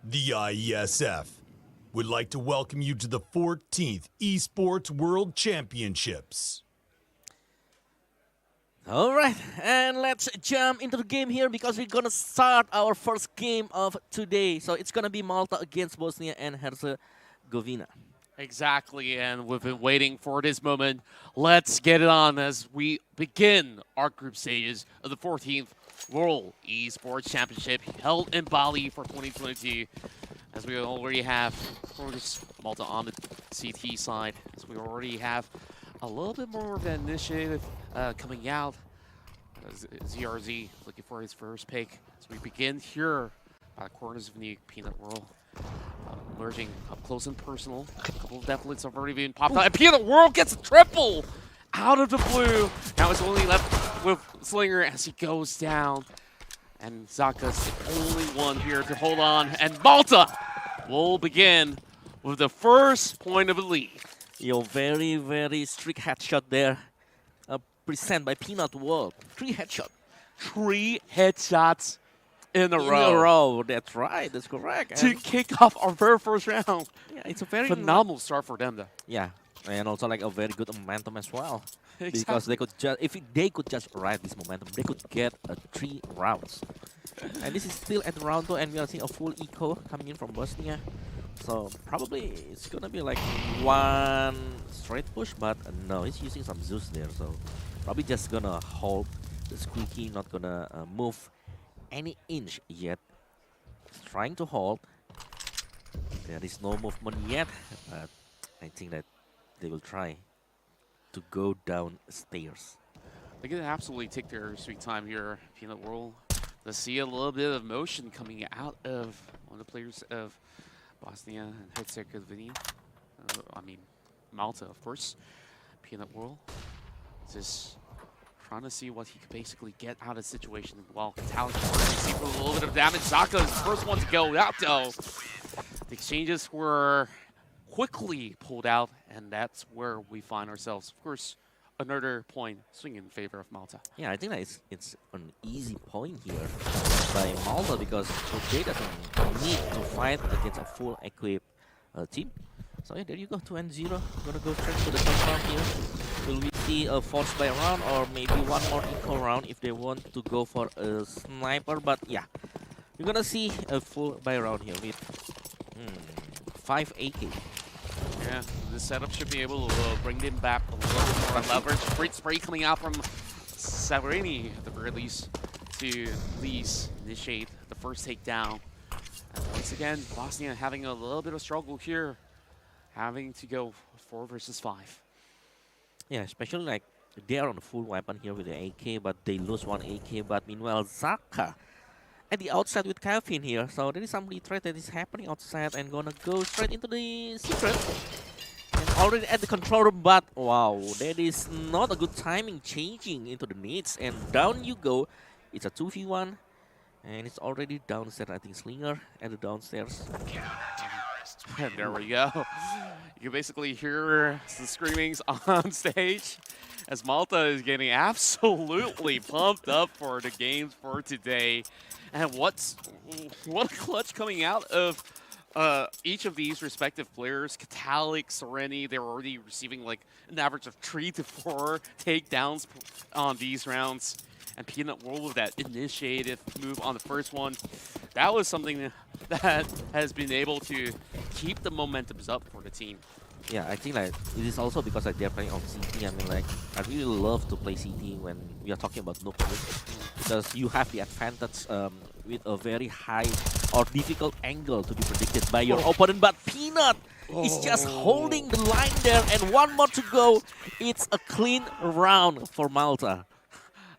The IESF would like to welcome you to the 14th Esports World Championships. Alright, and let's jump into the game here because we're gonna start our first game of today. So it's gonna be Malta against Bosnia and Herzegovina. Exactly, and we've been waiting for this moment. Let's get it on as we begin our group stages of the 14th World Esports Championship held in Bali for 2022. As we already have, of course, Malta on the CT side, as we already have a little bit more of an initiative coming out. ZRZ looking for his first pick. As we begin here by the corners of the Peanut World. Emerging up close and personal. A couple of deathlights have already been popped out. And Peanut World gets a triple out of the blue. Now it's only left with Slinger as he goes down. And Zaka's the only one here to hold on. And Malta will begin with the first point of the lead. Yo, very, very strict headshot there. Present by Peanut World. 3 headshots. 3 headshots in a In row. a row, that's right, that's correct. To And kick off our very first round. yeah, it's a very Phenomenal start for them, though. Yeah, and also like a very good momentum as well. Exactly. Because they could just, if they could just ride this momentum, they could get 3 rounds. And this is still at round 2, and we are seeing a full eco coming in from Bosnia. So probably it's gonna be like 1 straight push, but no, he's using some Zeus there, so probably just gonna hold the squeaky, not gonna move any inch yet. Trying to hold. There is no movement yet, but I think that they will try to go downstairs. They can absolutely take their sweet time here, Peanut World. Let's see a little bit of motion coming out of one of the players of Bosnia and Herzegovina. I mean, Malta, of course. Peanut World just trying to see what he could basically get out of the situation. While Catalyc see for a little bit of damage. Zaka is the first one to go out, though. The exchanges were quickly pulled out, and that's where we find ourselves. Of course, another point swinging in favor of Malta. Yeah, I think that it's an easy point here by Malta because they doesn't need to fight against a full equipped team. So yeah, there you go, 2-0. Gonna go straight to the first round here. Will we see a force buy round or maybe one more eco round if they want to go for a sniper? But yeah, you're gonna see a full buy round here with 5 AK. Yeah, this setup should be able to bring them back a little bit more leverage. Great spray coming out from Severini at the very least to at least initiate the first takedown. And once again, Bosnia having a little bit of struggle here, having to go 4 versus 5. Yeah, especially like they are on a full weapon here with the AK, but they lose 1 AK. But meanwhile, Zaka at the outside with Calvin here. So there is some retreat that is happening outside and gonna go straight into the secret. And already at the control room, but wow, that is not a good timing changing into the nades. And down you go. It's a 2v1. And it's already downstairs. I think Slinger at the downstairs. And there we go. You can basically hear the screamings on stage as Malta is getting absolutely pumped up for the games for today. And what a clutch coming out of each of these respective players. Catalyc, Serenity, they're already receiving like an average of 3 to 4 takedowns on these rounds. And Peanut World with that initiative move on the first one. That was something that has been able to keep the momentums up for the team. Yeah, I think like it is also because like they're playing on CT. I mean, like I really love to play CT when we are talking about noob because you have the advantage with a very high or difficult angle to be predicted by your opponent. But Peanut is just holding the line there, and 1 more to go. It's a clean round for Malta.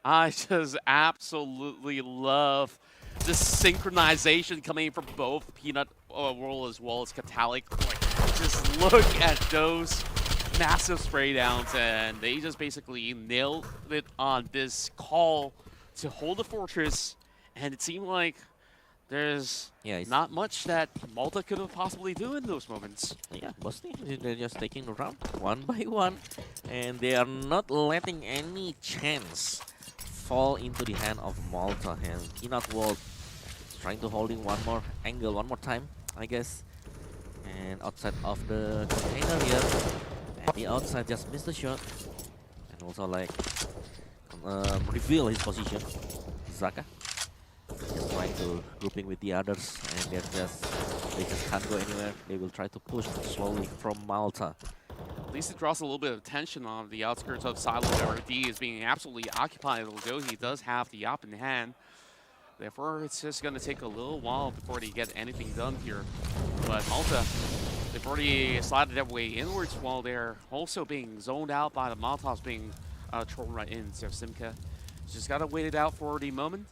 I just absolutely love the synchronization coming from both Peanut World as well as Catalyc. Like, just look at those massive spray downs, and they just basically nailed it on this call to hold the fortress. And it seemed like there's not much that Malta could have possibly do in those moments. Yeah, Bosnia, they're just taking the round 1 by 1, and they are not letting any chance fall into the hand of Malta. And Peanut World Just trying to holding one more angle one more time, I guess. And outside of the container here. And the outside just missed the shot. And also like reveal his position. Zaka. Just trying to grouping with the others, and they just can't go anywhere. They will try to push slowly from Malta. At least it draws a little bit of attention on the outskirts of Silo. D is being absolutely occupied, although he does have the op in hand. Therefore, it's just going to take a little while before they get anything done here. But Malta, they've already slided their way inwards while they're also being zoned out by the Molotovs being thrown right in. So Simka just got to wait it out for the moment.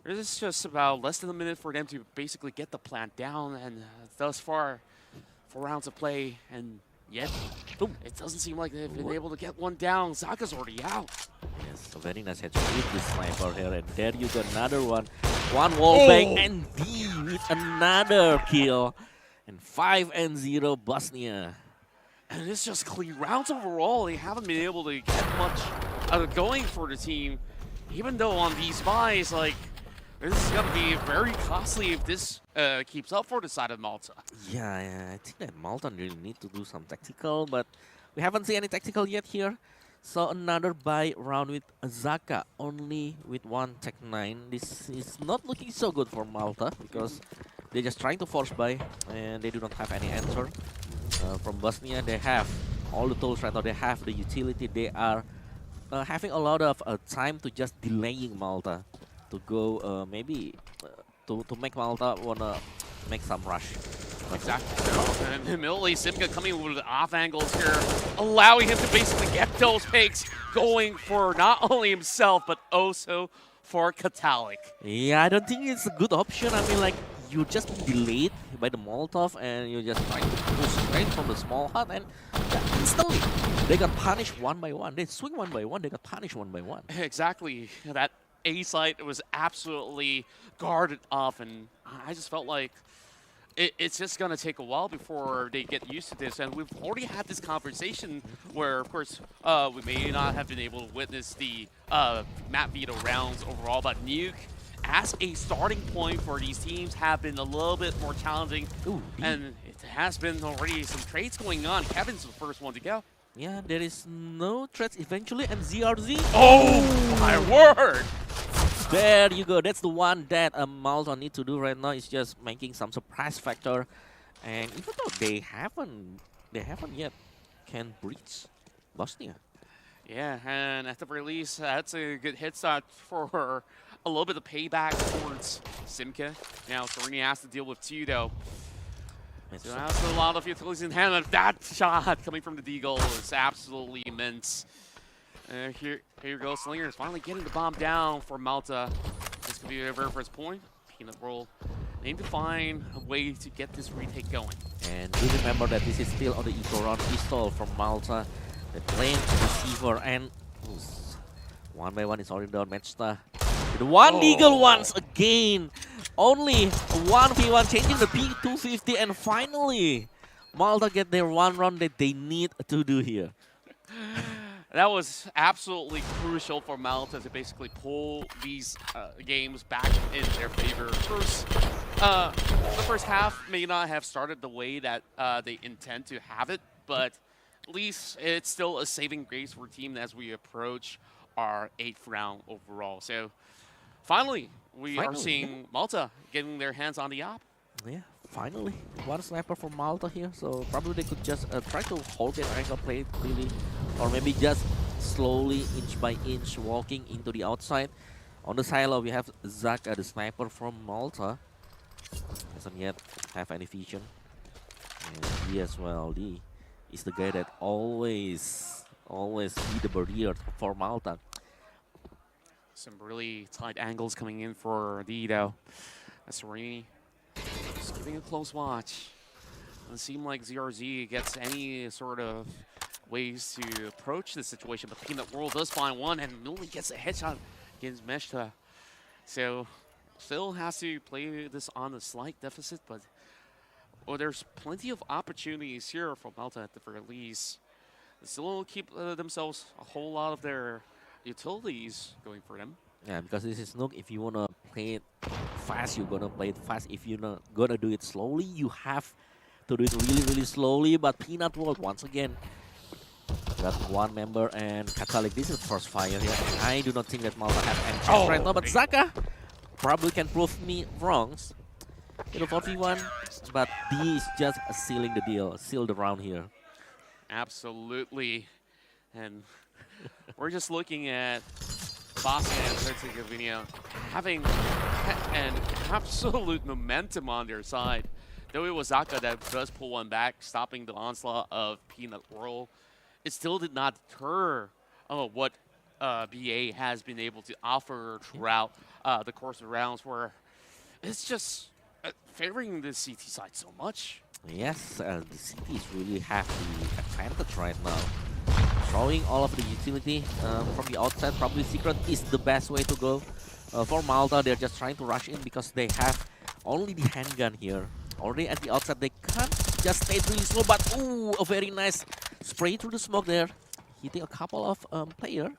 It's just about less than a minute for them to basically get the plant down, and thus far, 4 rounds of play, and yet it doesn't seem like they've been able to get one down. Zaka's already out. Yes, a very nice headshot with the sniper here, and there you go, another one. One wall bang, and D with another kill. And 5-0 Bosnia. And it's just clean rounds overall. They haven't been able to get much going for the team, even though on these buys, like, this is going to be very costly if this keeps up for the side of Malta. Yeah, I think that Malta really need to do some tactical, but we haven't seen any tactical yet here. So another buy round with Zaka, only with 1 Tech 9. This is not looking so good for Malta, because they're just trying to force buy, and they do not have any answer. From Bosnia, they have all the tools right now, they have the utility, they are having a lot of time to just delaying Malta. To go maybe to make Malta wanna make some rush. Exactly. And immediately Simka coming with off angles here, allowing him to basically get those picks going for not only himself but also for Katalik. Yeah, I don't think it's a good option. I mean, like, you just delayed by the Molotov and you just trying to push straight from the small hut, and instantly they got punished one by one. They swing one by one, they got punished one by one. Exactly. That A site was absolutely guarded off, and I just felt like it's just going to take a while before they get used to this. And we've already had this conversation where, of course, we may not have been able to witness the map veto rounds overall, but Nuke as a starting point for these teams have been a little bit more challenging. Ooh, and it has been already some trades going on. Kevin's the first one to go. Yeah, there is no threats eventually, and ZRZ. Oh my word! There you go. That's the one that Malta need to do right now. Is just making some surprise factor, and even though they haven't yet can breach Bosnia. Yeah, and at the very least, that's a good hit start for a little bit of payback towards Simka. Now Sereni has to deal with 2 though. So that's a lot of utilities in hand, and that shot coming from the Deagle is absolutely immense. Here you go, Slinger is finally getting the bomb down for Malta. This could be their very first point. Peanut Roll aim to find a way to get this retake going. And do remember that this is still on the eco round pistol from Malta. The playing receiver, and one by one is already down. Matchta. The one Deagle once again. Only 1v1 changing the P250, and finally Malta get their one round that they need to do here. That was absolutely crucial for Malta to basically pull these games back in their favor. The first half may not have started the way that they intend to have it, but at least it's still a saving grace for a team as we approach our 8th round overall. So finally, we are seeing Malta getting their hands on the op. Yeah, finally. One sniper from Malta here, so probably they could just try to hold their angle play really, or maybe just slowly, inch by inch, walking into the outside. On the silo, we have Zaka, the sniper from Malta. Doesn't yet have any vision. And he as well, he is the guy that always be the barrier for Malta. Some really tight angles coming in for D though. Sereni just giving a close watch. Doesn't seem like ZRZ gets any sort of ways to approach this situation, but Peanut World does find one and only gets a headshot against Meshta. So still has to play this on a slight deficit, but there's plenty of opportunities here for Malta at the very least. They still keep themselves a whole lot of their utilities going for them. Yeah, because this is Nook. If you want to play it fast you're gonna play it fast. If you're not gonna do it slowly, you have to do it really, really slowly. But Peanut World, once again, got one member and Catholic. This is first fire here. And I do not think that Malta have any chance right now. But Zaka probably can prove me wrong. In the 4v1, but D is just sealing the deal, seal the round here. Absolutely. And we're just looking at Bosnia and Herzegovina having an absolute momentum on their side. Though it was Zaka that does pull one back, stopping the onslaught of Peanut World, it still did not deter what BA has been able to offer throughout the course of rounds, where it's just favoring the CT side so much. Yes, the CTs really have the advantage right now. Throwing all of the utility from the outside, probably Secret is the best way to go. For Malta, they're just trying to rush in because they have only the handgun here. Already at the outside, they can't just stay really slow, but ooh, a very nice spray through the smoke there. Hitting a couple of players.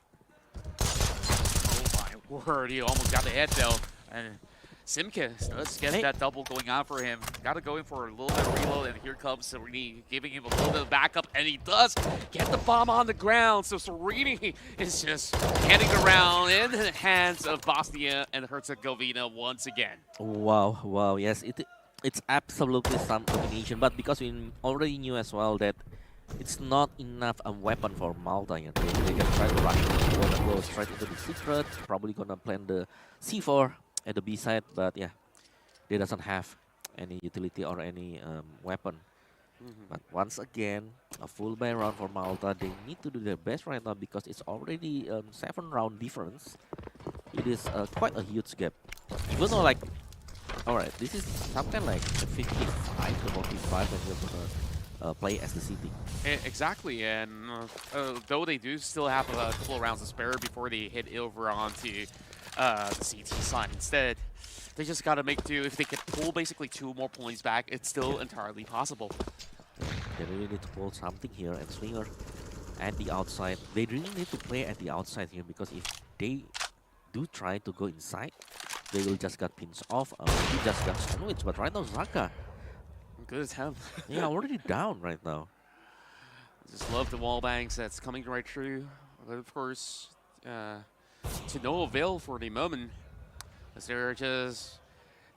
Oh my word, he almost got the head though. And Simka does get that double going on for him. Got to go in for a little bit of reload, and here comes Serini giving him a little bit of backup, and he does get the bomb on the ground. So Serini is just handing around in the hands of Bosnia and Herzegovina once again. Wow, wow, yes, it's absolutely some domination, but because we already knew as well that it's not enough a weapon for Malta. You know, they can try to rush it, gonna go straight into the Secret, probably gonna plant the C4 at the B side, but yeah, they doesn't have any utility or any weapon. But once again, a full buy round for Malta. They need to do their best right now because it's already 7-round difference. It is quite a huge gap. Even though, like, alright, this is something like a 55 to 45 when you're gonna play as the city. Exactly, and though they do still have a couple of rounds to spare before they hit over onto the CT side instead, they just got to make do. If they can pull basically 2 more points back, it's still entirely possible. They really need to pull something here, and Slinger at the outside. They really need to play at the outside here because if they do try to go inside, they will just get pinched off. He just got sandwiched, but right now Zaka. Good attempt. Yeah, already down right now. Just love the wall bangs that's coming right through. But of course, to no avail for the moment, as they're just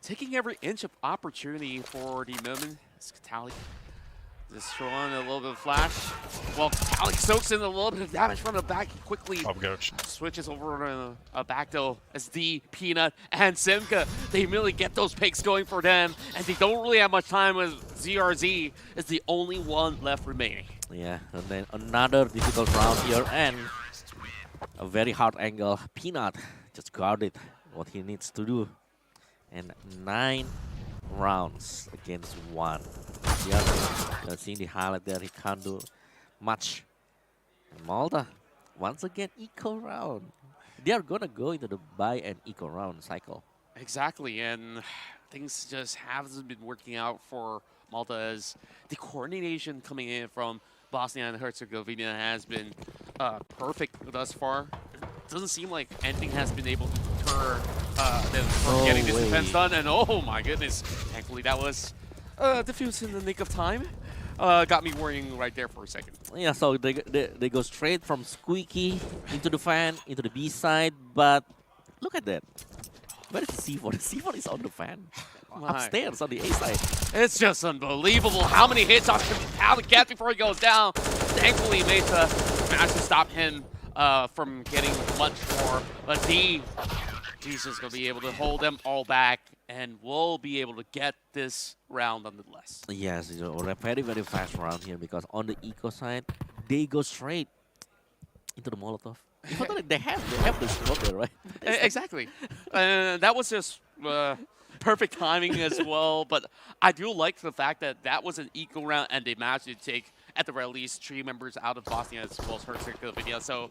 taking every inch of opportunity for the moment. It's Catholic just throwing a little bit of flash. Well, Catholic soaks in a little bit of damage from the back. He quickly switches over to a back though as D, Peanut, and Simka. They immediately get those picks going for them, and they don't really have much time with ZRZ. It's the only one left remaining. Yeah, and then another difficult round here, and a very hard angle. Peanut just guarded what he needs to do. And 9 rounds against 1. The other, you're seeing the highlight there, he can't do much. And Malta, once again, eco round. They are gonna go into the buy and eco round cycle. Exactly, and things just haven't been working out for Malta as the coordination coming in from Bosnia and Herzegovina has been perfect thus far. It doesn't seem like anything has been able to deter them from getting this defense done. And oh my goodness, thankfully that was defused in the nick of time. Got me worrying right there for a second. Yeah, so they go straight from Squeaky into the fan, into the B side, but look at that. Where is the C4? The C4 is on the fan. Upstairs on the A side. It's just unbelievable how many hits on Catholic get before he goes down. Thankfully, Mesa managed to stop him from getting much more. But he's just going to be able to hold them all back, and we'll be able to get this round nonetheless. Yes, it's a very, very fast round here because on the eco side, they go straight into the Molotov. They have the smoke there, right? Exactly. That was just perfect timing as well. But I do like the fact that that was an eco round, and they managed to take, at the very least, 3 members out of Bosnia as well as Herzegovina. So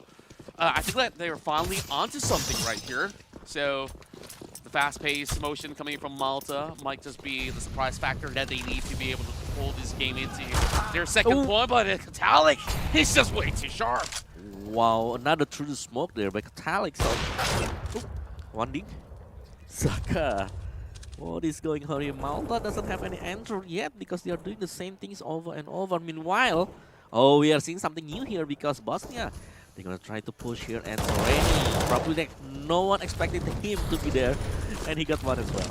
I think that they're finally onto something right here. So the fast-paced motion coming from Malta might just be the surprise factor that they need to be able to pull this game into their second point. But Catholic, he's just way too sharp. Wow, another through the smoke there by Catholic. So, one ding. Zaka What is going on here? Malta doesn't have any answer yet because they are doing the same things over and over. Meanwhile, oh, we are seeing something new here because Bosnia, they're gonna try to push here and Sereni, probably like no one expected him to be there, and he got one as well.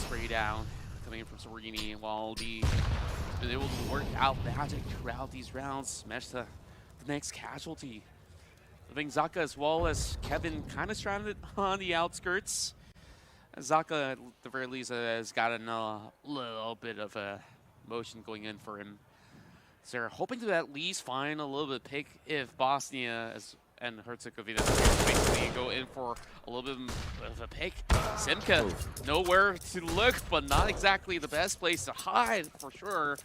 Spray down coming in from Sereni while the been able to work out magic throughout these rounds, smash the next casualty. Leaving Zaka as well as Kevin kind of stranded on the outskirts. Zaka, at the very least, has gotten a little bit of a motion going in for him. So they're hoping to at least find a little bit of pick if Bosnia and Herzegovina basically go in for a little bit of a pick. Simka, nowhere to look, but not exactly the best place to hide for sure.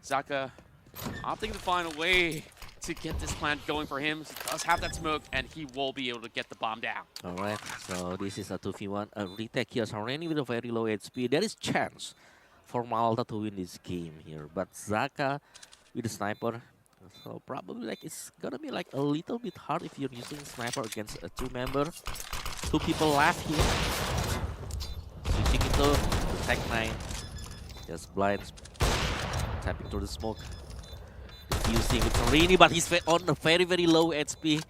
Zaka opting to find a way to get this plant going for him. He does have that smoke, and he will be able to get the bomb down. All right, so this is a 2v1. A retake here. Sereni with a very low HP. There is chance for Malta to win this game here, but Zaka with a sniper. So probably like it's gonna be like a little bit hard if you're using sniper against a two-member. Two people left here. Switching into the Tech 9. Just blind tapping through the smoke. Using with Sereni, but he's on a very, very low HP.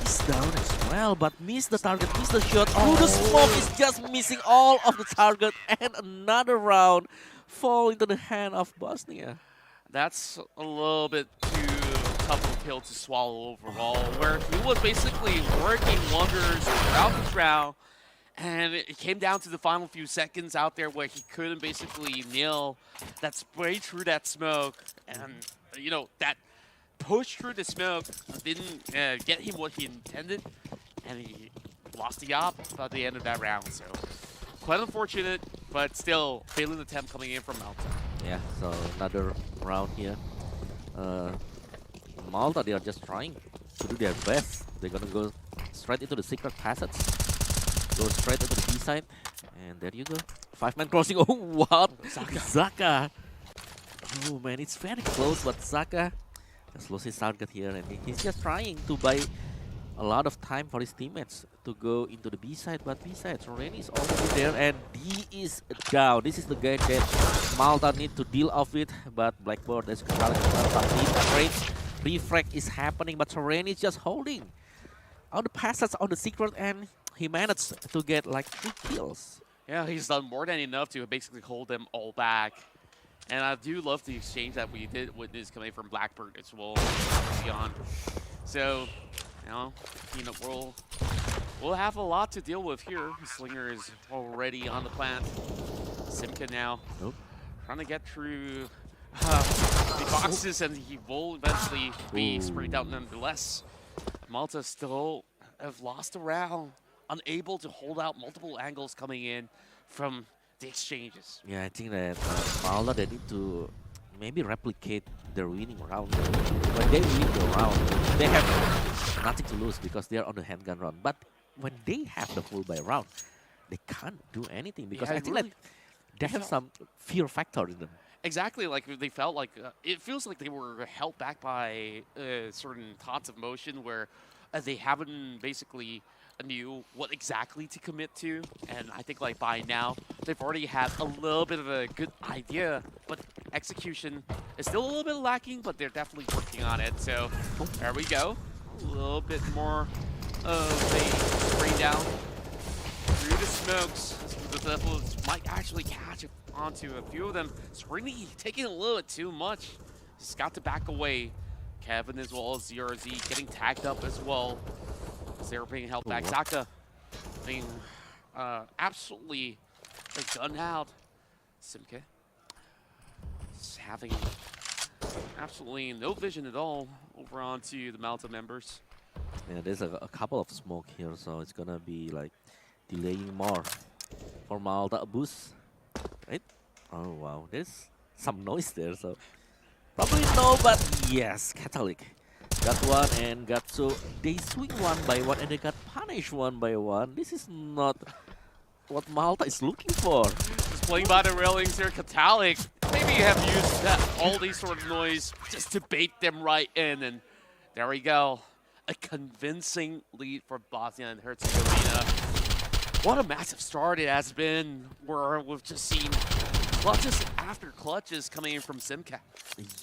He's down as well, but missed the target, missed the shot. Oh, the smoke is just missing all of the target, and another round fall into the hand of Bosnia. That's a little bit too tough of a pill to swallow overall, where he was basically working wonders throughout this round, and it came down to the final few seconds out there where he couldn't basically nail that spray through that smoke, and you know, that push through the smoke didn't get him what he intended, and he lost the op at the end of that round. So quite unfortunate, but still failing attempt coming in from Malta. Yeah, so another round here. Malta, they are just trying to do their best. They're gonna go straight into the secret passage, go straight into the B side, and there you go. 5-man crossing. Oh, what? Zaka. Oh man, it's very close, but Zaka has lost his target here, and he's just trying to buy a lot of time for his teammates to go into the B side, but B side, Sereni is already there, and he is down. This is the guy that Malta need to deal with, but Blackboard is refrag is happening, but Sereni is just holding on the passage on the secret, and he managed to get like 3 kills. Yeah, he's done more than enough to basically hold them all back. And I do love the exchange that we did witness coming from Blackbird as well beyond. So, you know, we'll have a lot to deal with here. Slinger is already on the plant. Simka now trying to get through the boxes, and he will eventually be sprayed out nonetheless. Malta still have lost a round, unable to hold out multiple angles coming in from the exchanges. Yeah, I think that Malta, they need to maybe replicate their winning round. When they win the round, they have nothing to lose because they are on the handgun run. But when they have the full buy round, they can't do anything because I think really, that they have some fear factor in them. Exactly, like they felt like it feels like they were held back by certain thoughts of motion where they haven't basically knew what exactly to commit to, and I think like by now they've already had a little bit of a good idea, but execution is still a little bit lacking, but they're definitely working on it. So there we go, a little bit more of a spray down through the smokes. The Devils might actually catch onto a few of them. Sereni taking a little bit too much. He's got to back away. Kevin as well as ZRZ getting tagged up as well. They're being held back. Zaka being absolutely gunned out. Simke just having absolutely no vision at all over onto the Malta members. Yeah, there's a couple of smoke here, so it's gonna be like delaying more for Malta. A boost, right? Oh wow, there's some noise there, so probably no, but yes, Catholic got one and got two. They swing one by one and they got punished one by one. This is not what Malta is looking for. Just playing by the railings here, Catholic. Maybe you have used all these sort of noise just to bait them right in, and there we go. A convincing lead for Bosnia and Herzegovina. What a massive start it has been, where we've just seen clutches after clutches coming in from Simca.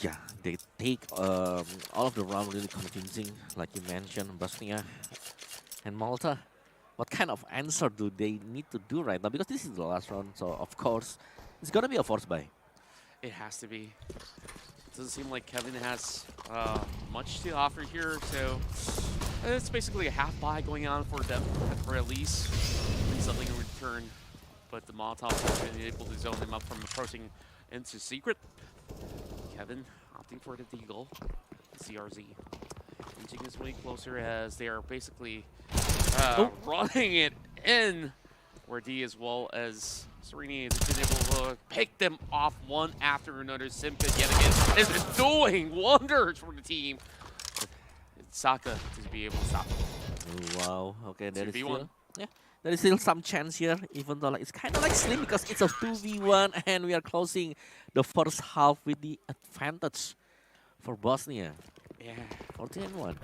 Yeah, they take all of the round really convincing, like you mentioned, Bosnia and Malta. What kind of answer do they need to do right now? Because this is the last round, so of course, it's gonna be a force buy. It has to be. Doesn't seem like Kevin has much to offer here, so it's basically a half buy going on for them, or at least something in return. But the Molotov has been able to zone him up from approaching into secret. Kevin opting for the deagle. CRZ inching his way closer as they are basically running it in, where D as well as Serini has been able to pick them off one after another. Simca yet again has been doing wonders for the team. It's Saka to be able to stop him. Oh, wow, okay, there is 2v1. still, yeah, there is still some chance here, even though like, it's kind of like slim because it's a 2v1 and we are closing the first half with the advantage for Bosnia. Yeah, 14-1.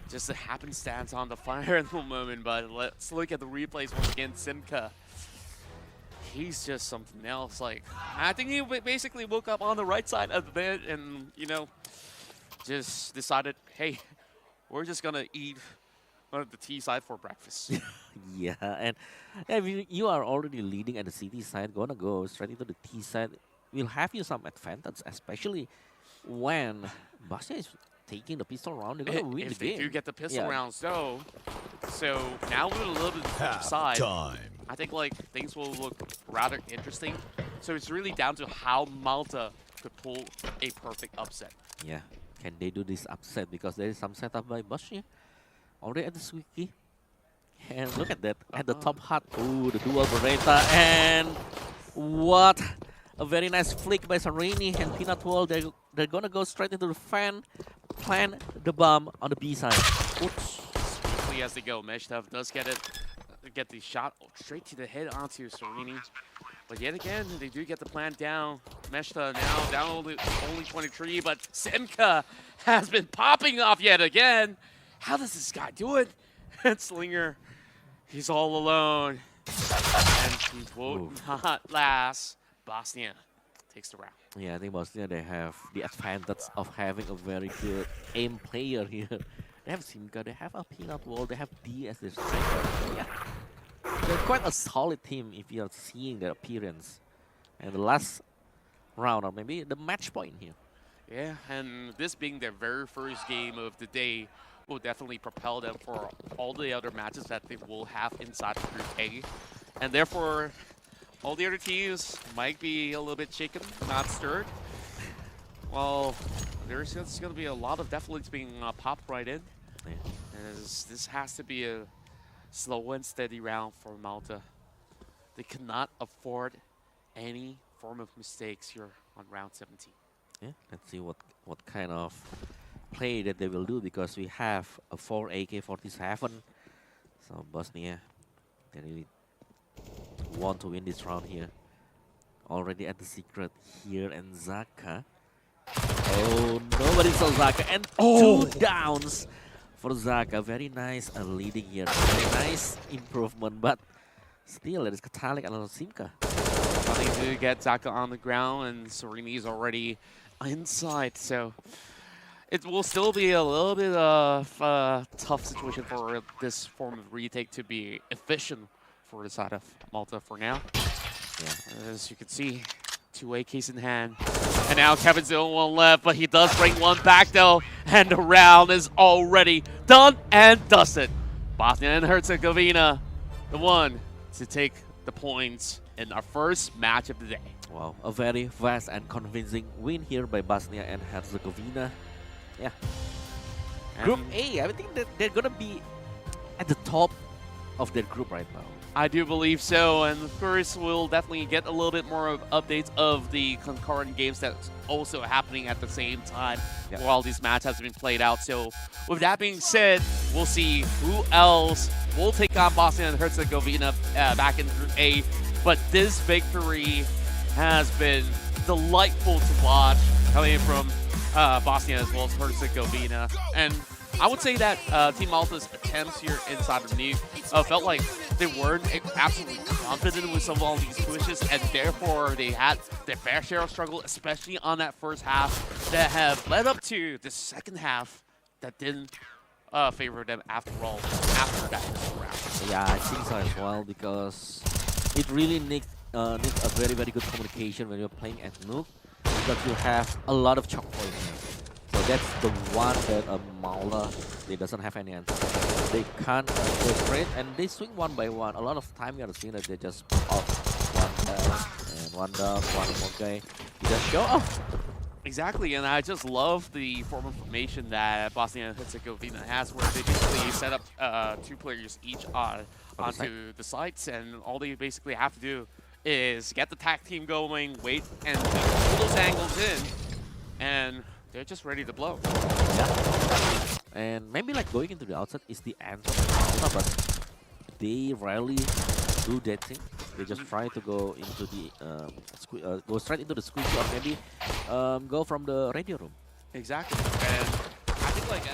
just a happenstance on the final moment, but let's look at the replays once again. Simca, he's just something else. Like, I think he basically woke up on the right side of the bed and, you know, just decided, hey, we're just gonna eat on the T side for breakfast. Yeah, and if you are already leading at the city side, gonna go straight into the T side, will have you some advantage, especially when Bosnia is taking the pistol round. They're gonna win the If they game. do get the pistol Yeah. rounds, though, so now with a little bit of Half side, time. I think like things will look rather interesting. So it's really down to how Malta could pull a perfect upset. Yeah, can they do this upset? Because there is some setup by Bosnia already at the Swiki. And look at that, at the top hut. Ooh, the dual Beretta, and what a very nice flick by Serini and Peanut Wall. They're gonna go straight into the fan, plant the bomb on the B side. Oops. Quickly as they go, Meshtov does get the shot straight to the head onto Serini. But yet again, they do get the plant down. Meshta now down only 23, but Simca has been popping off yet again. How does this guy do it? And Slinger, he's all alone. And he will not last. Bosnia takes the round. Yeah, I think Bosnia, they have the advantage of having a very good aim player here. They have Simca, they have a Peanut Wall, they have D as their striker. Yeah. They're quite a solid team if you're seeing their appearance. And the last round, or maybe the match point here. Yeah, and this being their very first game of the day will definitely propel them for all the other matches that they will have inside of Group A. And therefore, all the other teams might be a little bit shaken, not stirred. Well, there's going to be a lot of definitely being popped right in. Yeah. As this has to be a slow and steady round for Malta. They cannot afford any form of mistakes here on round 17. Yeah, let's see what kind of play that they will do, because we have a 4 AK-47. So Bosnia, they really want to win this round here. Already at the secret here, and Zaka. Oh, nobody saw Zaka, and 2 downs for Zaka. Very nice leading here. Very nice improvement, but still there is Katalik and Simca. Trying to get Zaka on the ground, and Serini is already inside, so it will still be a little bit of a tough situation for this form of retake to be efficient for the side of Malta for now. Yeah. As you can see, 2 AKs in hand. And now Kevin's the only one left, but he does bring one back though, and the round is already done and dusted. Bosnia and Herzegovina, the one to take the points in our first match of the day. Wow, a very fast and convincing win here by Bosnia and Herzegovina. Yeah. Group A, I think that they're gonna be at the top of their group right now. I do believe so, and of course we'll definitely get a little bit more of updates of the concurrent games that's also happening at the same time while this match has been played out. So with that being said, we'll see who else will take on Bosnia and Herzegovina back in Group A. But this victory has been delightful to watch, coming from Bosnia as well as Herzegovina. And I would say that Team Malta's attempts here inside of Nuke felt like they weren't absolutely confident with some of all these pushes, and therefore they had their fair share of struggle, especially on that first half, that have led up to the second half that didn't favor them after all, after that round. Yeah, I think so as well, because it really needs a very, very good communication when you're playing at Nuke, because you have a lot of choke points here. So that's the one that MALTA, they doesn't have any answer. They can't go straight, and they swing one by one. A lot of time you are seeing that they just pop off one down, one more guy. You just show off. Exactly, and I just love the form of formation that Bosnia and Herzegovina has, where they basically set up 2 players each onto the sites, and all they basically have to do is get the tag team going, wait, and pull those angles in, and they're just ready to blow. Yeah. And maybe like going into the outside is the answer for MALTA, but they rarely do that thing. They just try to go into the go straight into the squeeze, or maybe go from the radio room. Exactly, and I think like